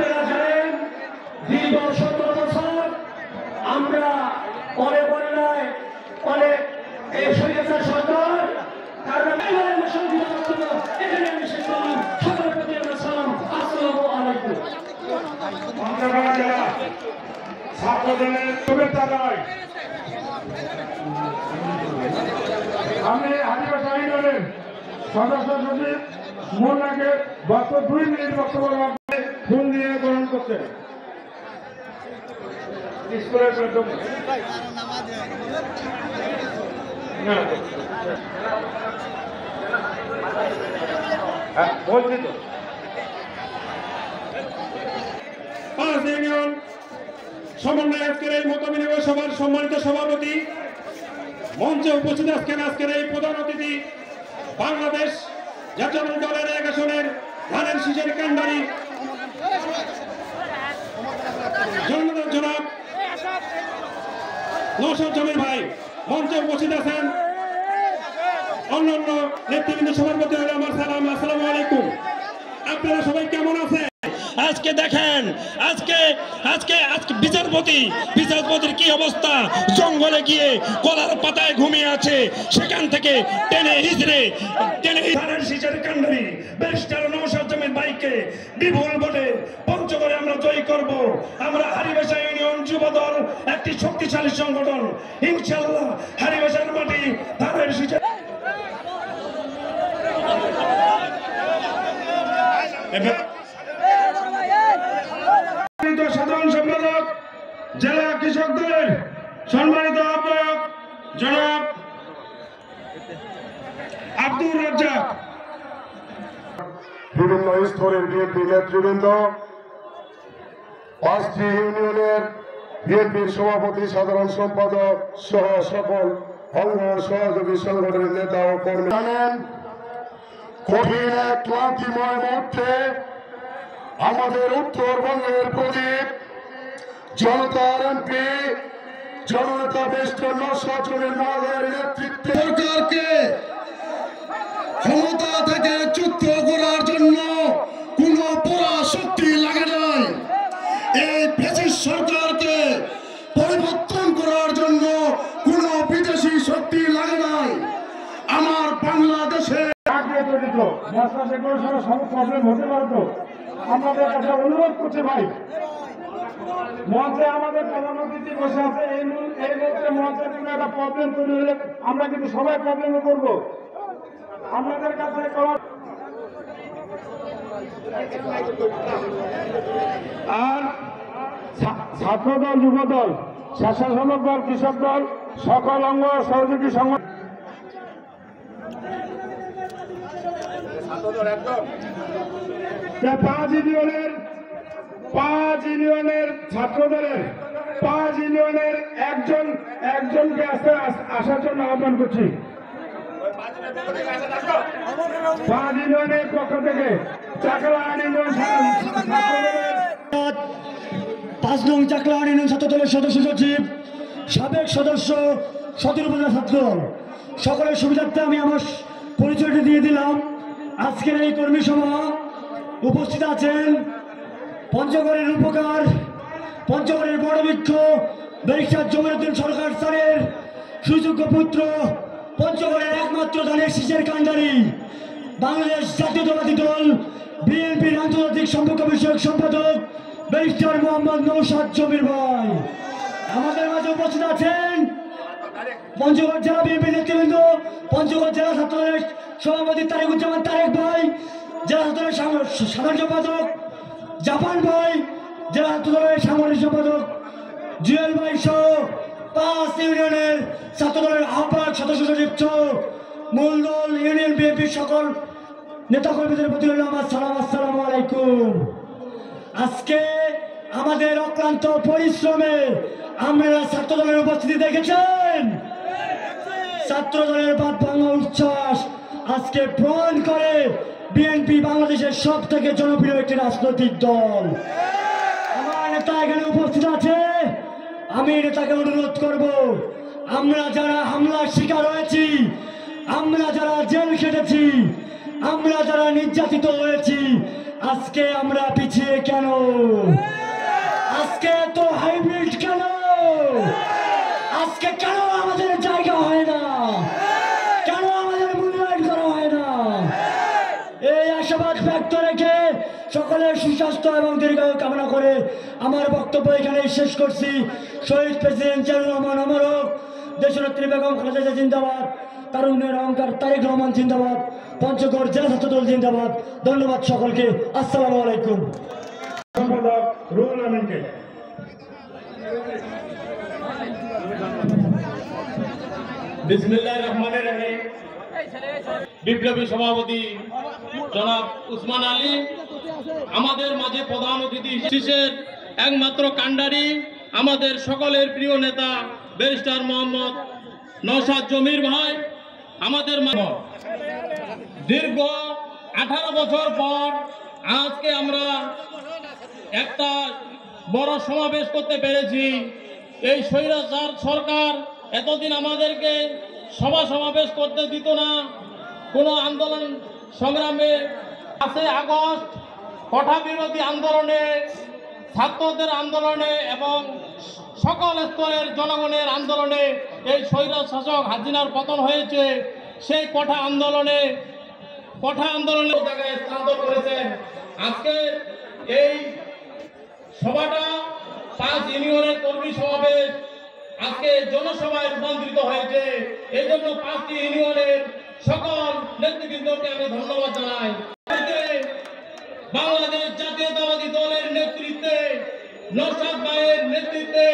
আপনারা জানেন দীর্ঘ 17 বছর আমরা পরে বন্যায় অনেক এই স্বৈরাচার সরকার কারণ এখানে আমি শেষ করলাম। সকলের প্রতি আমার সালাম, আসসালামু আলাইকুম। ছাত্রদলের শুভেচ্ছা নয়, আমি আদিবাসী ইউনিয়নের সদস্য সচিব মোল্লাকে গত 2 মিনিট বক্তব্য রাখতে ফুল দিয়ে গ্রহণ করছে। স্কুলের বলছি তো 5 ইউনিয়ন সমন্বয় আজকের এই মত বিনিময় সভার সম্মানিত সভাপতি, মঞ্চে উপস্থিত আজকের এই প্রধান অতিথি, বাংলাদেশ জাতীয় দলের 1 আসনের ধানের শীষের কান্ডারি জনাব নওশাদ জমির ভাই, মঞ্চে উপস্থিত আছেন অন্যান্য নেতৃবৃন্দ। সবার প্রতি হলো আমার সালাম, আসসালামু আলাইকুম। আপনারা সবাই কেমন আছেন? আজকে দেখেন, আজকে বিচারপতির কি অবস্থা, জঙ্গলে গিয়ে কলার পাতায় ঘুমিয়ে আছে, সেখান থেকে টেনে ধানের শীষের কান্ডারি ব্যারিস্টার নওশাদ জমির ভাইকে বিপুল ভোটে পঞ্চগড়ে আমরা জয়ী করব। আমরা হারিবাসা ইউনিয়ন যুবদল একটি শক্তিশালী সংগঠন, ইনশাআল্লাহ হারিবাসার মাটি ধানের শীষের সাধারণ সম্পাদক জেলা কৃষক দলের সম্মানিত আহ্বায়ক জনাব আব্দুর রাজ্জাক, বিভিন্ন স্তরের বিএনপি নেতৃবৃন্দ, 5টি ইউনিয়নের বিএনপির সভাপতি, সাধারণ সম্পাদক সহ সকল অঙ্গ সহযোগী সংগঠনের নেতা ও কর্মী, জানেন কঠিন এক ক্লান্তিময় মুহূর্তে আমাদের উত্তরবঙ্গের প্রদীপ জনতার এমপি জনতা বেষ্টন নওশাদ জমির ভাইয়ের নেতৃত্বে সরকারকে ক্ষমতা থেকে চ্যুত করার জন্য কোন পরাশক্তি লাগে নাই। এই ফ্যাসিস্ট সরকারকে পরিবর্তন করার জন্য কোন বিদেশি শক্তি লাগে নাই। আমার বাংলাদেশে প্রবলেম হতে পারতো, আমাদের কাছে অনুরোধ করছে ভাই, মঞ্চে আমাদের প্রধান অতিথি বসে আছে, এই মুহূর্তে মঞ্চে কোনো একটা প্রবলেম তৈরি হলে আমরা কিন্তু সবাই প্রবলেমে করবো। আপনাদের কাছে আর ছাত্রদল, যুবদল, স্বেচ্ছাসেবক দল, কৃষক দল, সকল অঙ্গ সহযোগী সংগঠন 5 ইউনিয়নের ছাত্রদলের 5 ইউনিয়নের একজনকে আসার জন্য আহ্বান করছি। 5 ইউনিয়নের পক্ষ থেকে চাকলাহাট ইউনিয়ন 5 নং চাকলাহাট ইউনিয়ন ছাত্রদলের সদস্য সচিব, সাবেক সদস্য, সদর উপজেলা ছাত্রদল, সকলের সুবিধার্থে আমি আমার পরিচয়টি দিয়ে দিলাম। আজকের এই কর্মী সভা উপস্থিত আছেন পঞ্চগড়ের উপকার, পঞ্চগড়ের বড় বৃক্ষ ব্যারিস্টার জমিরুদ্দিন সরকার স্যারের সুযোগ্য পুত্র, পঞ্চগড়ের একমাত্র ধানের শীষের কান্ডারি, বাংলাদেশ জাতীয়তাবাদী দল বিএনপির আন্তর্জাতিক সম্পর্ক বিষয়ক সম্পাদক ব্যারিস্টার মোহাম্মদ নওশাদ জমির ভাই। আমাদের মাঝে উপস্থিত আছেন পঞ্চগড় জেলা বিএনপির নেতৃবৃন্দ, পঞ্চগড় জেলা ছাত্রদলের সভাপতি তারেকুজ্জামান তারেক ভাই, জেলা ছাত্রদলের সাধারণ সম্পাদক জাপান ভাই, জেলা ছাত্রদলের সাংগঠনিক সম্পাদক জুয়েল ভাই সহ 5 ইউনিয়নের ছাত্রদলের আহ্বায়ক, সদস্য সচিব মূল দল ইউনিয়ন বিএনপির সকল নেতাকর্মীদের প্রতি হল আমার সালাম, আসসালামু আলাইকুম। আজকে আমাদের অক্লান্ত পরিশ্রমে আমরা ছাত্রদলের উপস্থিতি দেখেছেন। ছাত্রদলের বাদ ভাঙা উচ্ছ্বাস আজকে প্রমাণ করে বিএনপি বাংলাদেশের সব থেকে জনপ্রিয় একটি রাজনৈতিক দল। আমার নেতা এখানে উপস্থিত আছে, আমি নেতাকে অনুরোধ করব, আমরা যারা হামলার শিকার হয়েছি, আমরা যারা জেল খেটেছি, আমরা যারা নির্যাতিত হয়েছি, আজকে আমরা পিছিয়ে কেন? আজকে তো হাইব্রিড কেন? আজকে কেন আমাদের জায়গা হয় না? কেন আমাদের মূল্যায়ন করা হয় না? এই আশাবাদ ব্যক্ত রেখে সকলের সুস্বাস্থ্য এবং দীর্ঘায়ু কামনা করে আমার বক্তব্য এখানেই শেষ করছি। শহীদ প্রেসিডেন্ট জিয়াউর রহমান অমর হোক, দেশনেত্রী বেগম খালেদা জিয়া জিন্দাবাদ, তারুণ্যের অহংকার তারেক রহমান জিন্দাবাদ, পঞ্চগড় জেলা ছাত্রদল জিন্দাবাদ। ধন্যবাদ সকলকে। আসসালামু আলাইকুম। সম্পাদক রুহুল আমিনকে। বিসমিল্লাহির রহমানির রহিম। বিপ্লবী সভাপতি জনাব উসমান আলী আমাদের মাঝে প্রধান অতিথি, শীষের একমাত্র কাণ্ডারি, আমাদের সকলের প্রিয় নেতা ব্যারিস্টার মোহাম্মদ নওশাদ জমির ভাই, আমাদের দীর্ঘ 18 বছর পর আজকে আমরা একটা বড় সমাবেশ করতে পেরেছি। এই স্বৈরাচার সরকার এতদিন আমাদেরকে সমাবেশ করতে দিত না, কোনো আন্দোলন সংগ্রামে। 5 আগস্ট কোটা বিরোধী আন্দোলনে, ছাত্রদের আন্দোলনে এবং সকল স্তরের জনগণের আন্দোলনে এই স্বৈরাচার শাসক হাসিনার পতন হয়েছে। সেই কোটা আন্দোলনের জায়গায় স্থানান্তর করেছেন। আজকে এই সভাটা 5 ইউনিয়নের কর্মী সমাবেশ আজকে জনসভায় রূপান্তরিত হয়েছে। এই জন্য 5টি ইউনিয়নের সকল নেতৃবৃন্দকে আমি ধন্যবাদ জানাই। বাংলাদেশ জাতীয়তাবাদী দলের নেতৃত্বে, নওশাদ ভাইয়ের নেতৃত্বে